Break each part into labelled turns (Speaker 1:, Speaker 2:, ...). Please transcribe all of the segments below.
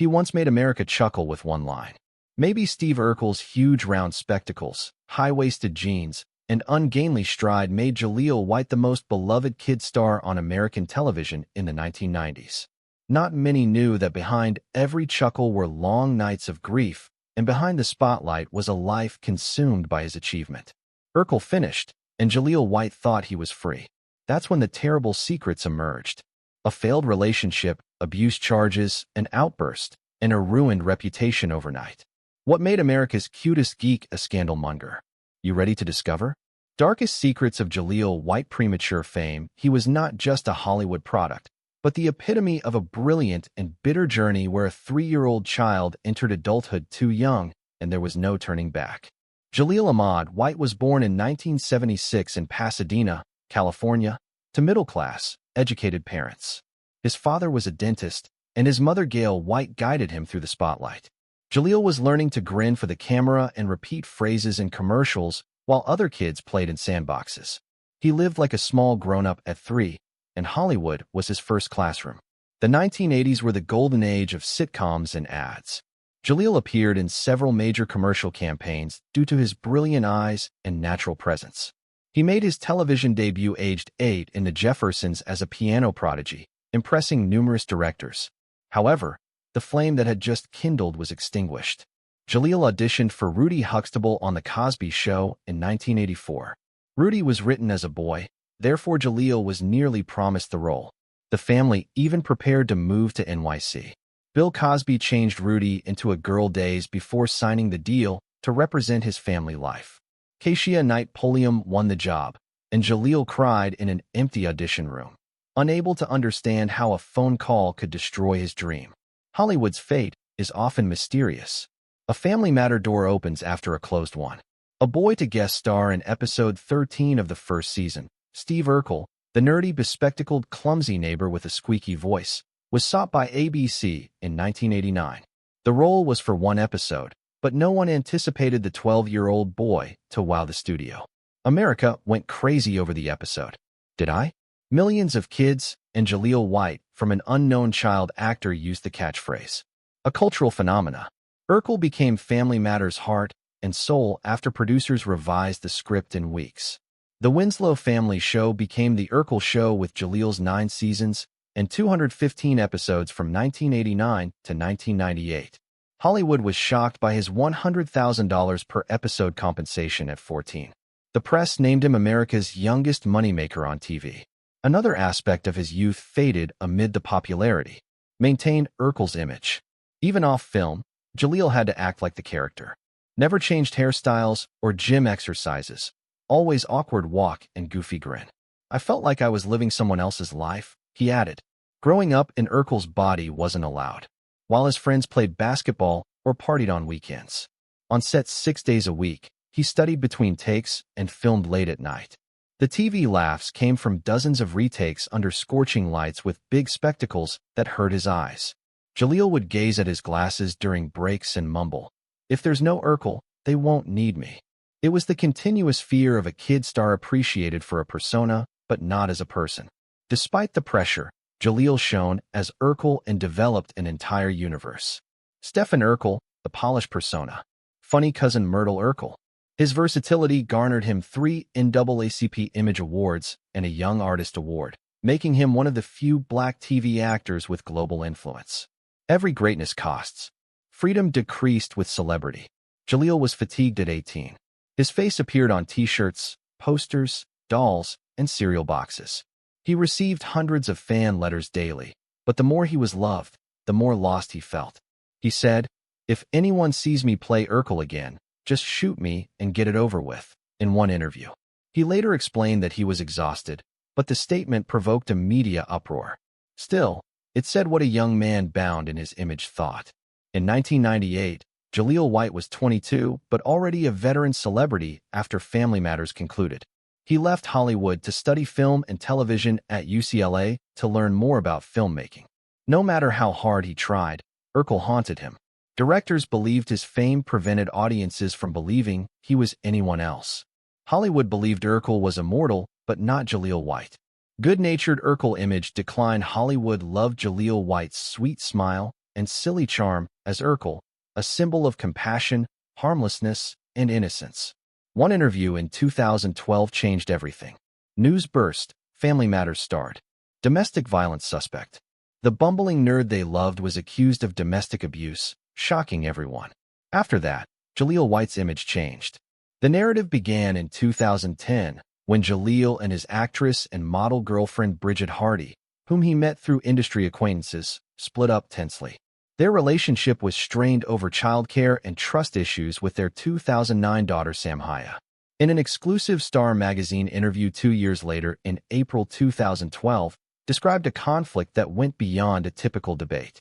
Speaker 1: He once made America chuckle with one line. Maybe Steve Urkel's huge round spectacles, high-waisted jeans, and ungainly stride made Jaleel White the most beloved kid star on American television in the 1990s. Not many knew that behind every chuckle were long nights of grief, and behind the spotlight was a life consumed by his achievement. Urkel finished, and Jaleel White thought he was free. That's when the terrible secrets emerged. A failed relationship, abuse charges, an outburst, and a ruined reputation overnight. What made America's cutest geek a scandalmonger? You ready to discover? Darkest secrets of Jaleel White premature fame. He was not just a Hollywood product, but the epitome of a brilliant and bitter journey where a 3-year-old child entered adulthood too young, and there was no turning back. Jaleel Ahmad White was born in 1976 in Pasadena, California, to middle-class, educated parents. His father was a dentist, and his mother Gail White guided him through the spotlight. Jaleel was learning to grin for the camera and repeat phrases in commercials while other kids played in sandboxes. He lived like a small grown-up at 3, and Hollywood was his first classroom. The 1980s were the golden age of sitcoms and ads. Jaleel appeared in several major commercial campaigns due to his brilliant eyes and natural presence. He made his television debut aged 8 in The Jeffersons as a piano prodigy, impressing numerous directors. However, the flame that had just kindled was extinguished. Jaleel auditioned for Rudy Huxtable on The Cosby Show in 1984. Rudy was written as a boy, therefore Jaleel was nearly promised the role. The family even prepared to move to NYC. Bill Cosby changed Rudy into a girl days before signing the deal to represent his family life. Keisha Knight Pulliam won the job, and Jaleel cried in an empty audition room, unable to understand how a phone call could destroy his dream. Hollywood's fate is often mysterious. A Family Matter door opens after a closed one. A boy to guest star in episode 13 of the first season, Steve Urkel, the nerdy, bespectacled, clumsy neighbor with a squeaky voice, was sought by ABC in 1989. The role was for one episode, but no one anticipated the 12-year-old boy to wow the studio. America went crazy over the episode. Did I? Millions of kids, and Jaleel White, from an unknown child actor, used the catchphrase. A cultural phenomena. Urkel became Family Matters' heart and soul after producers revised the script in weeks. The Winslow family show became The Urkel Show with Jaleel's 9 seasons and 215 episodes from 1989 to 1998. Hollywood was shocked by his $100,000 per episode compensation at 14. The press named him America's youngest moneymaker on TV. Another aspect of his youth faded amid the popularity. Maintained Urkel's image. Even off film, Jaleel had to act like the character. Never changed hairstyles or gym exercises. Always awkward walk and goofy grin. I felt like I was living someone else's life, he added. Growing up in Urkel's body wasn't allowed, while his friends played basketball or partied on weekends. On set 6 days a week, he studied between takes and filmed late at night. The TV laughs came from dozens of retakes under scorching lights with big spectacles that hurt his eyes. Jaleel would gaze at his glasses during breaks and mumble, "If there's no Urkel, they won't need me." It was the continuous fear of a kid star appreciated for a persona, but not as a person. Despite the pressure, Jaleel shone as Urkel and developed an entire universe. Stephen Urkel, the polished persona. Funny cousin Myrtle Urkel. His versatility garnered him 3 NAACP Image Awards and a Young Artist Award, making him one of the few black TV actors with global influence. Every greatness costs. Freedom decreased with celebrity. Jaleel was fatigued at 18. His face appeared on t-shirts, posters, dolls, and cereal boxes. He received hundreds of fan letters daily, but the more he was loved, the more lost he felt. He said, "If anyone sees me play Urkel again, just shoot me and get it over with," in one interview. He later explained that he was exhausted, but the statement provoked a media uproar. Still, it said what a young man bound in his image thought. In 1998, Jaleel White was 22, but already a veteran celebrity after Family Matters concluded. He left Hollywood to study film and television at UCLA to learn more about filmmaking. No matter how hard he tried, Urkel haunted him. Directors believed his fame prevented audiences from believing he was anyone else. Hollywood believed Urkel was immortal, but not Jaleel White. Good-natured Urkel image declined. Hollywood loved Jaleel White's sweet smile, and silly charm as Urkel, a symbol of compassion, harmlessness, and innocence. One interview in 2012 changed everything. News burst, Family Matters starred. Domestic violence suspect. The bumbling nerd they loved was accused of domestic abuse, shocking everyone. After that, Jaleel White's image changed. The narrative began in 2010, when Jaleel and his actress and model girlfriend Bridget Hardy, whom he met through industry acquaintances, split up tensely. Their relationship was strained over childcare and trust issues with their 2009 daughter Samhaya. In an exclusive Star magazine interview 2 years later in April 2012, described a conflict that went beyond a typical debate.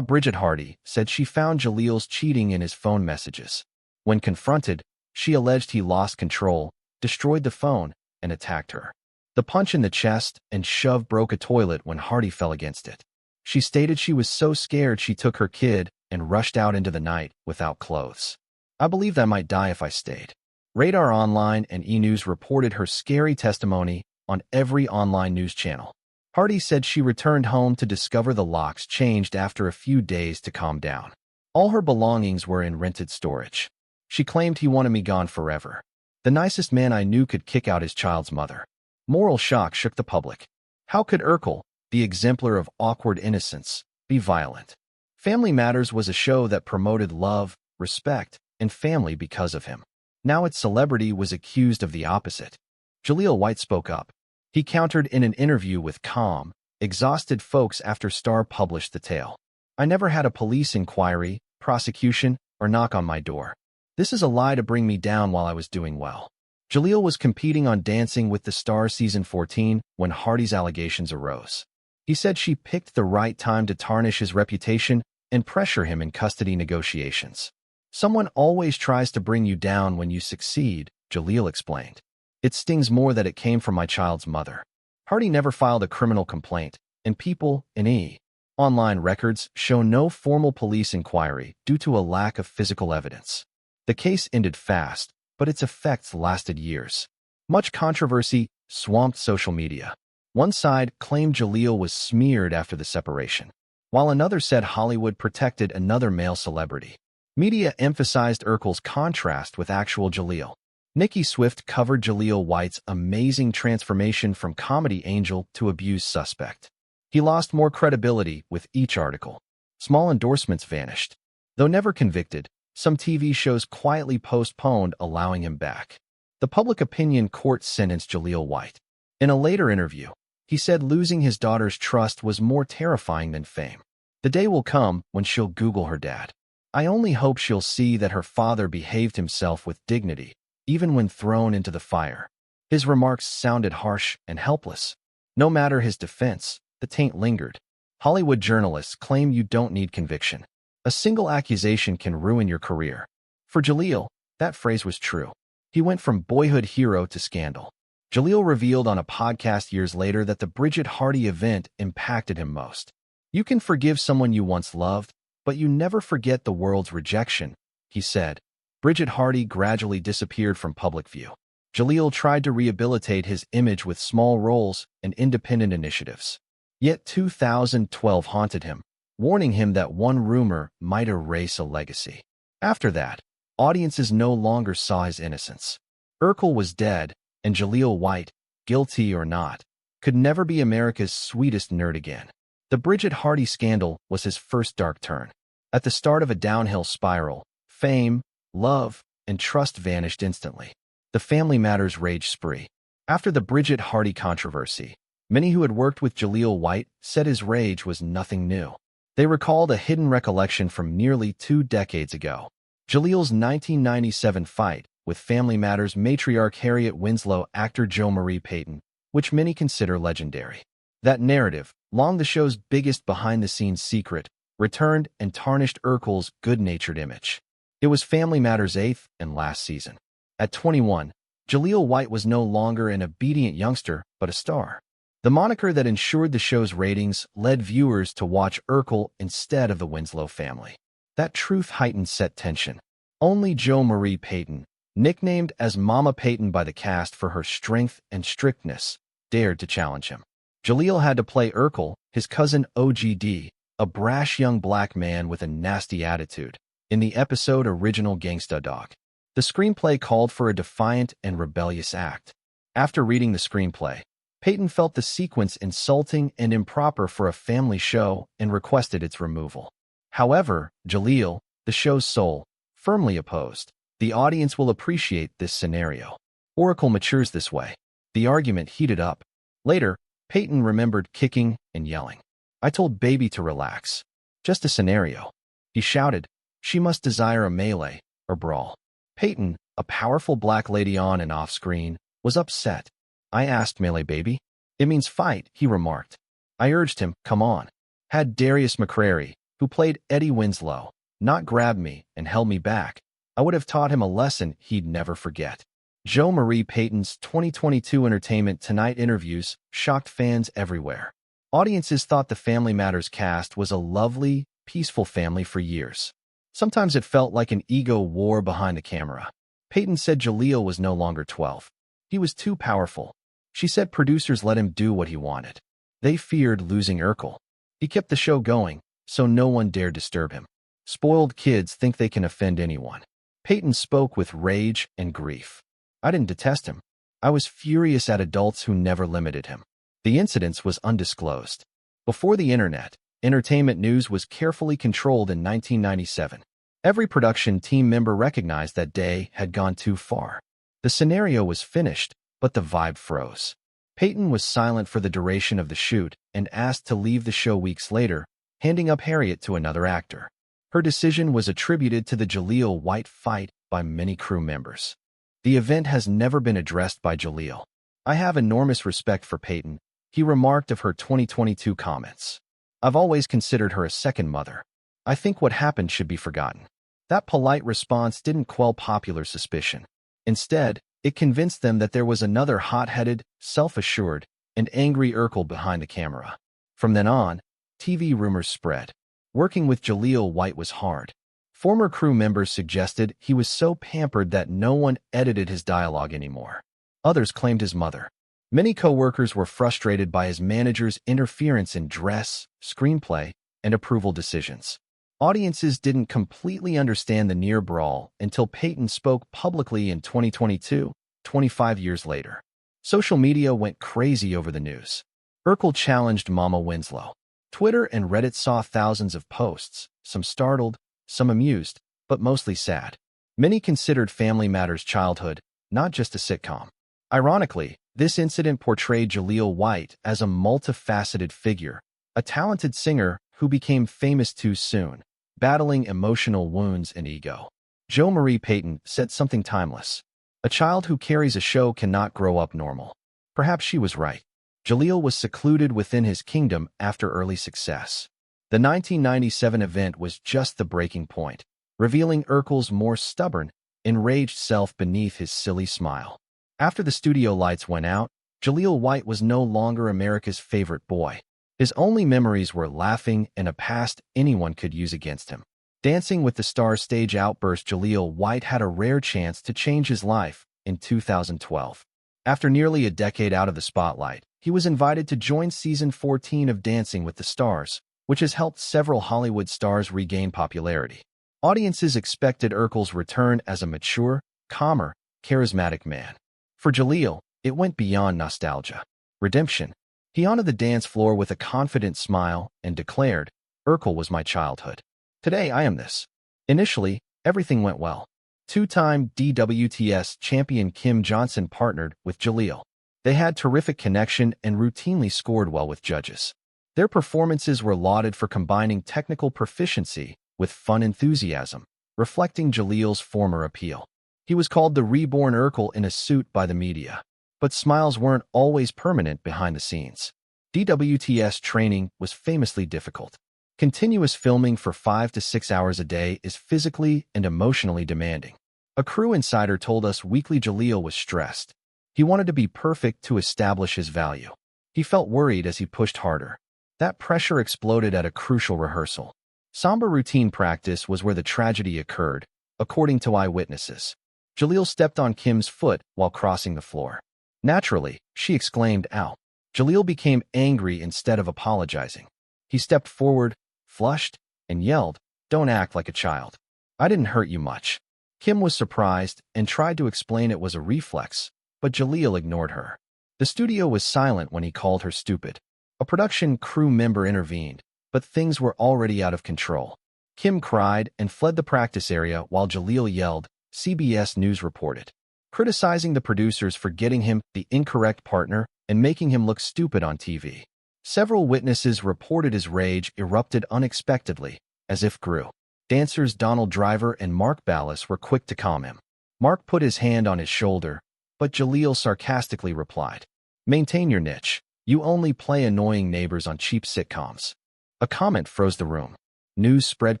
Speaker 1: Bridget Hardy said she found Jaleel's cheating in his phone messages. When confronted, she alleged he lost control, destroyed the phone, and attacked her. The punch in the chest and shove broke a toilet when Hardy fell against it. She stated she was so scared she took her kid and rushed out into the night without clothes. I believed I might die if I stayed. Radar Online and E! News reported her scary testimony on every online news channel. Hardy said she returned home to discover the locks changed after a few days to calm down. All her belongings were in rented storage. She claimed he wanted me gone forever. The nicest man I knew could kick out his child's mother. Moral shock shook the public. How could Urkel, the exemplar of awkward innocence, be violent? Family Matters was a show that promoted love, respect, and family because of him. Now its celebrity was accused of the opposite. Jaleel White spoke up. He countered in an interview with calm, exhausted folks after Star published the tale. I never had a police inquiry, prosecution, or knock on my door. This is a lie to bring me down while I was doing well. Jaleel was competing on Dancing with the Stars season 14 when Hardy's allegations arose. He said she picked the right time to tarnish his reputation and pressure him in custody negotiations. Someone always tries to bring you down when you succeed, Jaleel explained. It stings more that it came from my child's mother. Hardy never filed a criminal complaint, and people in E! Online records show no formal police inquiry due to a lack of physical evidence. The case ended fast, but its effects lasted years. Much controversy swamped social media. One side claimed Jaleel was smeared after the separation, while another said Hollywood protected another male celebrity. Media emphasized Urkel's contrast with actual Jaleel. Nicki Swift covered Jaleel White's amazing transformation from comedy angel to abused suspect. He lost more credibility with each article. Small endorsements vanished. Though never convicted, some TV shows quietly postponed allowing him back. The public opinion court sentenced Jaleel White. In a later interview, he said losing his daughter's trust was more terrifying than fame. The day will come when she'll Google her dad. I only hope she'll see that her father behaved himself with dignity, even when thrown into the fire. His remarks sounded harsh and helpless. No matter his defense, the taint lingered. Hollywood journalists claim you don't need conviction. A single accusation can ruin your career. For Jaleel, that phrase was true. He went from boyhood hero to scandal. Jaleel revealed on a podcast years later that the Bridget Hardy event impacted him most. You can forgive someone you once loved, but you never forget the world's rejection, he said. Bridget Hardy gradually disappeared from public view. Jaleel tried to rehabilitate his image with small roles and independent initiatives. Yet 2012 haunted him, warning him that one rumor might erase a legacy. After that, audiences no longer saw his innocence. Urkel was dead, and Jaleel White, guilty or not, could never be America's sweetest nerd again. The Bridget Hardy scandal was his first dark turn. At the start of a downhill spiral, fame, love, and trust vanished instantly. The Family Matters rage spree. After the Bridget Hardy controversy, many who had worked with Jaleel White said his rage was nothing new. They recalled a hidden recollection from nearly 2 decades ago. Jaleel's 1997 fight with Family Matters matriarch Harriet Winslow actor Jo Marie Payton, which many consider legendary. That narrative, long the show's biggest behind-the-scenes secret, returned and tarnished Urkel's good-natured image. It was Family Matters' 8th and last season. At 21, Jaleel White was no longer an obedient youngster, but a star. The moniker that ensured the show's ratings led viewers to watch Urkel instead of the Winslow family. That truth heightened set tension. Only Jo Marie Payton, nicknamed as Mama Payton by the cast for her strength and strictness, dared to challenge him. Jaleel had to play Urkel, his cousin OGD, a brash young black man with a nasty attitude, in the episode Original Gangsta Dog. The screenplay called for a defiant and rebellious act. After reading the screenplay, Peyton felt the sequence insulting and improper for a family show and requested its removal. However, Jaleel, the show's soul, firmly opposed. The audience will appreciate this scenario. Oracle matures this way. The argument heated up. Later, Peyton remembered kicking and yelling. I told Baby to relax. Just a scenario. He shouted, she must desire a melee, or brawl. Peyton, a powerful black lady on and off screen, was upset. I asked melee baby. It means fight, he remarked. I urged him, come on. Had Darius McCrary, who played Eddie Winslow, not grabbed me and held me back, I would have taught him a lesson he'd never forget. Jo Marie Payton's 2022 Entertainment Tonight interviews shocked fans everywhere. Audiences thought the Family Matters cast was a lovely, peaceful family for years. Sometimes it felt like an ego war behind the camera. Peyton said Jaleel was no longer 12. He was too powerful. She said producers let him do what he wanted. They feared losing Urkel. He kept the show going, so no one dared disturb him. Spoiled kids think they can offend anyone. Peyton spoke with rage and grief. I didn't detest him. I was furious at adults who never limited him. The incident was undisclosed. Before the internet, entertainment news was carefully controlled in 1997. Every production team member recognized that day had gone too far. The scenario was finished, but the vibe froze. Peyton was silent for the duration of the shoot and asked to leave the show weeks later, handing up Harriet to another actor. Her decision was attributed to the Jaleel White fight by many crew members. The event has never been addressed by Jaleel. I have enormous respect for Peyton, he remarked of her 2022 comments. I've always considered her a second mother. I think what happened should be forgotten. That polite response didn't quell popular suspicion. Instead, it convinced them that there was another hot-headed, self-assured, and angry Urkel behind the camera. From then on, TV rumors spread. Working with Jaleel White was hard. Former crew members suggested he was so pampered that no one edited his dialogue anymore. Others claimed his mother. Many co-workers were frustrated by his manager's interference in dress, screenplay, and approval decisions. Audiences didn't completely understand the near brawl until Peyton spoke publicly in 2022, 25 years later. Social media went crazy over the news. Urkel challenged Mama Winslow. Twitter and Reddit saw thousands of posts, some startled, some amused, but mostly sad. Many considered Family Matters childhood, not just a sitcom. Ironically, this incident portrayed Jaleel White as a multifaceted figure, a talented singer who became famous too soon, battling emotional wounds and ego. Jo Marie Payton said something timeless. A child who carries a show cannot grow up normal. Perhaps she was right. Jaleel was secluded within his kingdom after early success. The 1997 event was just the breaking point, revealing Urkel's more stubborn, enraged self beneath his silly smile. After the studio lights went out, Jaleel White was no longer America's favorite boy. His only memories were laughing and a past anyone could use against him. Dancing with the Stars stage outburst, Jaleel White had a rare chance to change his life in 2012. After nearly a decade out of the spotlight, he was invited to join season 14 of Dancing with the Stars, which has helped several Hollywood stars regain popularity. Audiences expected Urkel's return as a mature, calmer, charismatic man. For Jaleel, it went beyond nostalgia. Redemption. He onto the dance floor with a confident smile and declared, Urkel was my childhood. Today I am this. Initially, everything went well. Two-time DWTS champion Kim Johnson partnered with Jaleel. They had terrific connection and routinely scored well with judges. Their performances were lauded for combining technical proficiency with fun enthusiasm, reflecting Jaleel's former appeal. He was called the reborn Urkel in a suit by the media. But smiles weren't always permanent behind the scenes. DWTS training was famously difficult. Continuous filming for 5 to 6 hours a day is physically and emotionally demanding. A crew insider told us weekly Jaleel was stressed. He wanted to be perfect to establish his value. He felt worried as he pushed harder. That pressure exploded at a crucial rehearsal. Somber routine practice was where the tragedy occurred, according to eyewitnesses. Jaleel stepped on Kim's foot while crossing the floor. Naturally, she exclaimed, ow. Jaleel became angry instead of apologizing. He stepped forward, flushed, and yelled, "Don't act like a child. I didn't hurt you much." Kim was surprised and tried to explain it was a reflex, but Jaleel ignored her. The studio was silent when he called her stupid. A production crew member intervened, but things were already out of control. Kim cried and fled the practice area while Jaleel yelled, CBS News reported, criticizing the producers for getting him the incorrect partner and making him look stupid on TV. Several witnesses reported his rage erupted unexpectedly, as if grew. Dancers Donald Driver and Mark Ballas were quick to calm him. Mark put his hand on his shoulder, but Jaleel sarcastically replied, "Maintain your niche. You only play annoying neighbors on cheap sitcoms." A comment froze the room. News spread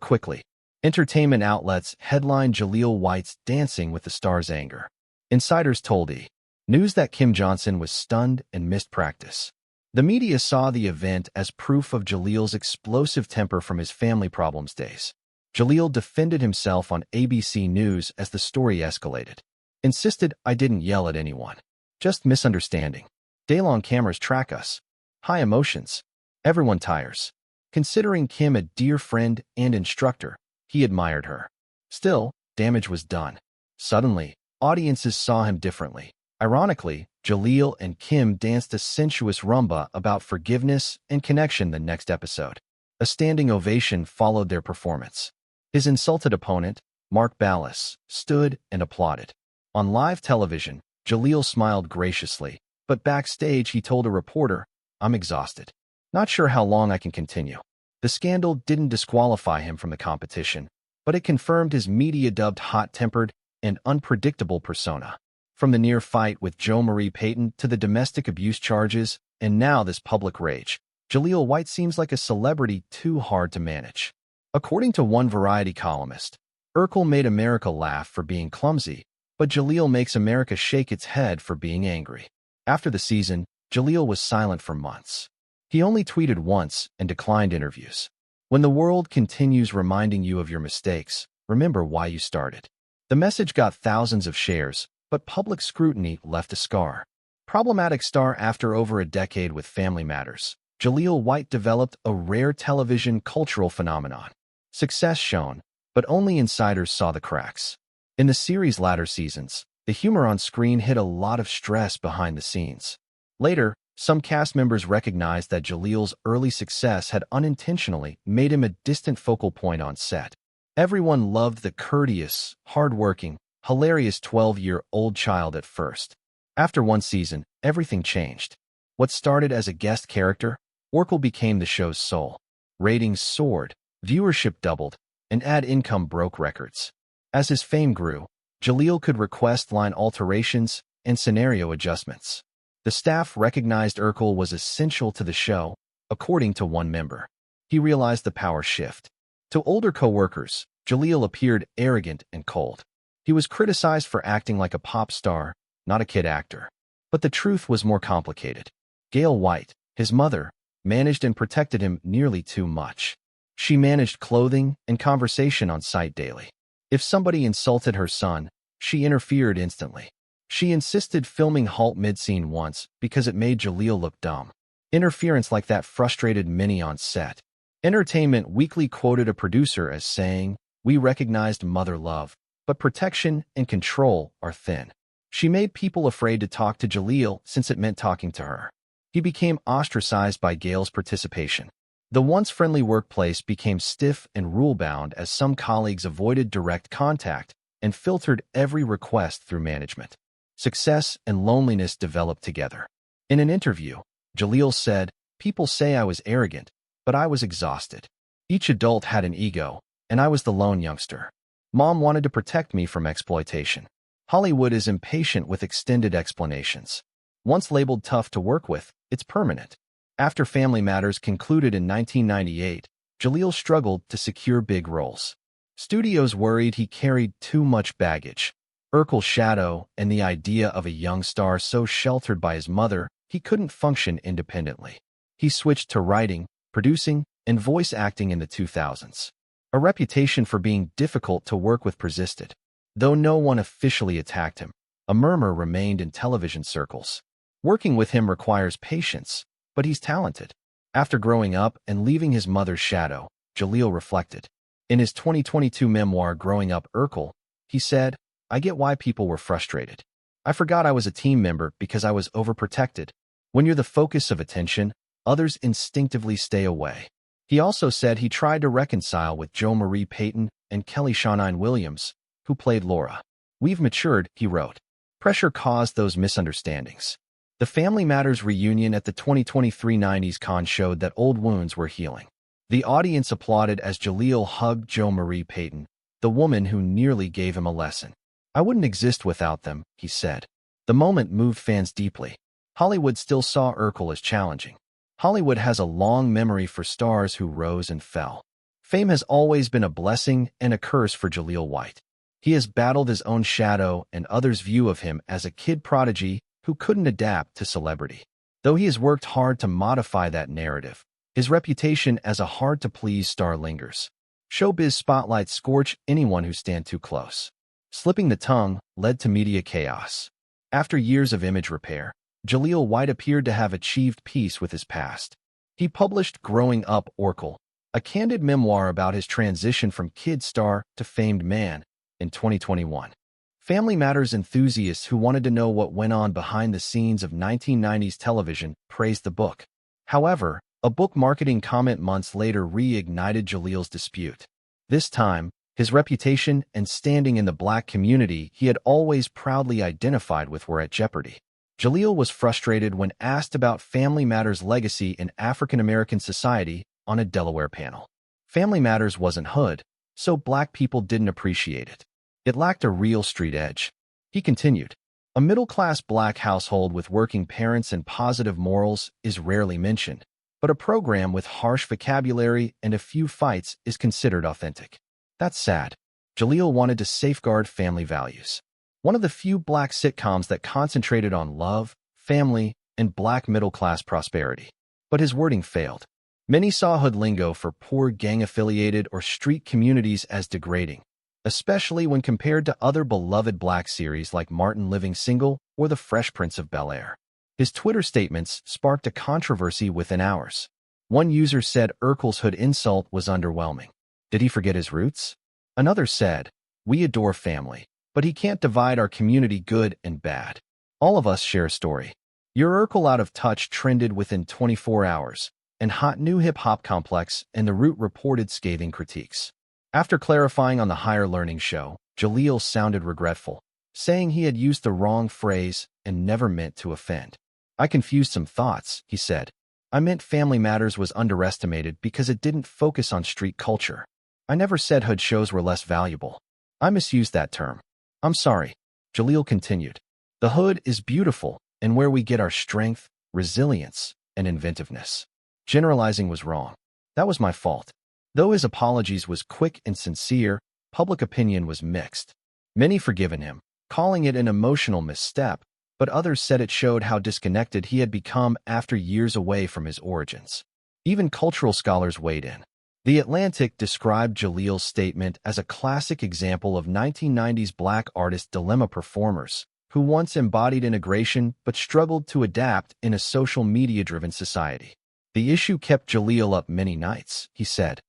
Speaker 1: quickly. Entertainment outlets headlined Jaleel White's Dancing with the Stars anger. Insiders told E! News that Kim Johnson was stunned and missed practice. The media saw the event as proof of Jaleel's explosive temper from his family problems days. Jaleel defended himself on ABC News as the story escalated. Insisted, "I didn't yell at anyone. Just misunderstanding. Day-long cameras track us. High emotions. Everyone tires." Considering Kim a dear friend and instructor, he admired her. Still, damage was done. Suddenly, audiences saw him differently. Ironically, Jaleel and Kim danced a sensuous rumba about forgiveness and connection the next episode. A standing ovation followed their performance. His insulted opponent, Mark Ballas, stood and applauded. On live television, Jaleel smiled graciously, but backstage he told a reporter, "I'm exhausted. Not sure how long I can continue." The scandal didn't disqualify him from the competition, but it confirmed his media-dubbed hot-tempered and unpredictable persona. From the near fight with Jo Marie Payton to the domestic abuse charges, and now this public rage, Jaleel White seems like a celebrity too hard to manage. According to one Variety columnist, Urkel made America laugh for being clumsy, but Jaleel makes America shake its head for being angry. After the season, Jaleel was silent for months. He only tweeted once and declined interviews. When the world continues reminding you of your mistakes, remember why you started. The message got thousands of shares, but public scrutiny left a scar. Problematic star after over a decade with Family Matters, Jaleel White developed a rare television cultural phenomenon. Success shone, but only insiders saw the cracks. In the series' latter seasons, the humor on screen hid a lot of stress behind the scenes. Later, some cast members recognized that Jaleel's early success had unintentionally made him a distant focal point on set. Everyone loved the courteous, hard-working, hilarious 12-year-old child at first. After one season, everything changed. What started as a guest character, Urkel became the show's soul. Ratings soared, viewership doubled, and ad income broke records. As his fame grew, Jaleel could request line alterations and scenario adjustments. The staff recognized Urkel was essential to the show, according to one member. He realized the power shift. To older co-workers, Jaleel appeared arrogant and cold. He was criticized for acting like a pop star, not a kid actor. But the truth was more complicated. Gail White, his mother, managed and protected him nearly too much. She managed clothing and conversation on site daily. If somebody insulted her son, she interfered instantly. She insisted filming halt mid-scene once because it made Jaleel look dumb. Interference like that frustrated many on set. Entertainment Weekly quoted a producer as saying, "We recognized mother love, but protection and control are thin." She made people afraid to talk to Jaleel since it meant talking to her. He became ostracized by Gail's participation. The once friendly workplace became stiff and rule-bound as some colleagues avoided direct contact and filtered every request through management. Success and loneliness developed together. In an interview, Jaleel said, "People say I was arrogant, but I was exhausted. Each adult had an ego, and I was the lone youngster. Mom wanted to protect me from exploitation. Hollywood is impatient with extended explanations. Once labeled tough to work with, it's permanent." After Family Matters concluded in 1998, Jaleel struggled to secure big roles. Studios worried he carried too much baggage. Urkel's shadow and the idea of a young star so sheltered by his mother, he couldn't function independently. He switched to writing, producing, and voice acting in the 2000s. A reputation for being difficult to work with persisted. Though no one officially attacked him, a murmur remained in television circles. Working with him requires patience, but he's talented. After growing up and leaving his mother's shadow, Jaleel reflected. In his 2022 memoir, Growing Up Urkel, he said, "I get why people were frustrated. I forgot I was a team member because I was overprotected. When you're the focus of attention, others instinctively stay away." He also said he tried to reconcile with Jo Marie Payton and Kelly Shawnaine Williams, who played Laura. "We've matured," he wrote. Pressure caused those misunderstandings. The Family Matters reunion at the 2023 90s Con showed that old wounds were healing. The audience applauded as Jaleel hugged Jo Marie Payton, the woman who nearly gave him a lesson. "I wouldn't exist without them," he said. The moment moved fans deeply. Hollywood still saw Urkel as challenging. Hollywood has a long memory for stars who rose and fell. Fame has always been a blessing and a curse for Jaleel White. He has battled his own shadow and others' view of him as a kid prodigy who couldn't adapt to celebrity. Though he has worked hard to modify that narrative, his reputation as a hard-to-please star lingers. Showbiz spotlights scorch anyone who stands too close. Slipping the tongue led to media chaos. After years of image repair, Jaleel White appeared to have achieved peace with his past. He published Growing Up Urkel, a candid memoir about his transition from kid star to famed man, in 2021. Family Matters enthusiasts who wanted to know what went on behind the scenes of 1990s television praised the book. However, a book marketing comment months later reignited Jaleel's dispute. This time, his reputation and standing in the Black community he had always proudly identified with were at jeopardy. Jaleel was frustrated when asked about Family Matters' legacy in African American society on a Delaware panel. Family Matters wasn't hood, so Black people didn't appreciate it. It lacked a real street edge. He continued, "A middle-class Black household with working parents and positive morals is rarely mentioned, but a program with harsh vocabulary and a few fights is considered authentic. That's sad." Jaleel wanted to safeguard family values. One of the few Black sitcoms that concentrated on love, family, and Black middle-class prosperity. But his wording failed. Many saw hood lingo for poor gang-affiliated or street communities as degrading, especially when compared to other beloved Black series like Martin Living Single or The Fresh Prince of Bel-Air. His Twitter statements sparked a controversy within hours. One user said Urkel's hood insult was underwhelming. Did he forget his roots? Another said, "We adore family, but he can't divide our community good and bad. All of us share a story." Your Urkel Out of Touch trended within 24 hours, and Hot New Hip Hop Complex and The Root reported scathing critiques. After clarifying on the Higher Learning show, Jaleel sounded regretful, saying he had used the wrong phrase and never meant to offend. "I confused some thoughts," he said. "I meant Family Matters was underestimated because it didn't focus on street culture. I never said hood shows were less valuable. I misused that term. I'm sorry." Jaleel continued, "The hood is beautiful and where we get our strength, resilience, and inventiveness. Generalizing was wrong. That was my fault." Though his apologies was quick and sincere, public opinion was mixed. Many forgiven him, calling it an emotional misstep, but others said it showed how disconnected he had become after years away from his origins. Even cultural scholars weighed in. The Atlantic described Jaleel's statement as a classic example of 1990s Black artist dilemma performers who once embodied integration but struggled to adapt in a social media-driven society. "The issue kept Jaleel up many nights," he said.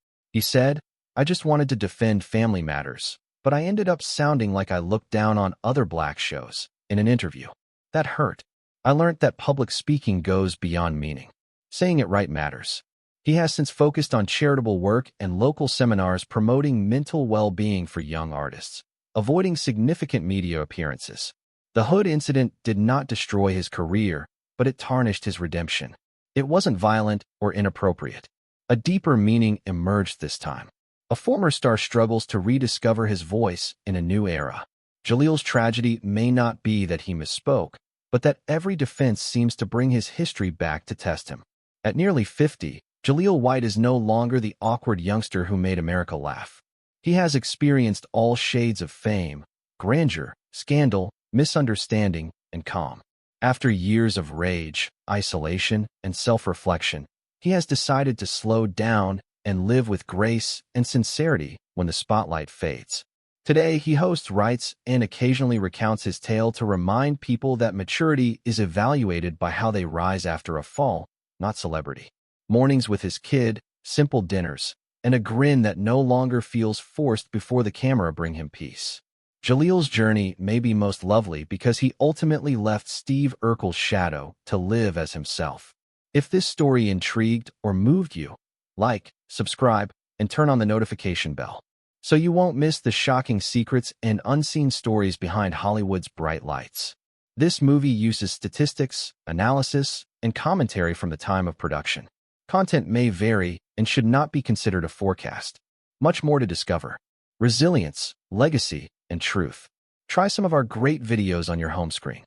Speaker 1: "I just wanted to defend Family Matters, but I ended up sounding like I looked down on other Black shows in an interview. That hurt. I learned that public speaking goes beyond meaning. Saying it right matters." He has since focused on charitable work and local seminars promoting mental well-being for young artists, avoiding significant media appearances. The hood incident did not destroy his career, but it tarnished his redemption. It wasn't violent or inappropriate. A deeper meaning emerged this time. A former star struggles to rediscover his voice in a new era. Jaleel's tragedy may not be that he misspoke, but that every defense seems to bring his history back to test him. At nearly 50, Jaleel White is no longer the awkward youngster who made America laugh. He has experienced all shades of fame, grandeur, scandal, misunderstanding, and calm. After years of rage, isolation, and self-reflection, he has decided to slow down and live with grace and sincerity when the spotlight fades. Today, he hosts Rights and occasionally recounts his tale to remind people that maturity is evaluated by how they rise after a fall, not celebrity. Mornings with his kid, simple dinners, and a grin that no longer feels forced before the camera bring him peace. Jaleel's journey may be most lovely because he ultimately left Steve Urkel's shadow to live as himself. If this story intrigued or moved you, like, subscribe, and turn on the notification bell so you won't miss the shocking secrets and unseen stories behind Hollywood's bright lights. This movie uses statistics, analysis, and commentary from the time of production. Content may vary and should not be considered a forecast. Much more to discover. Resilience, legacy, and truth. Try some of our great videos on your home screen.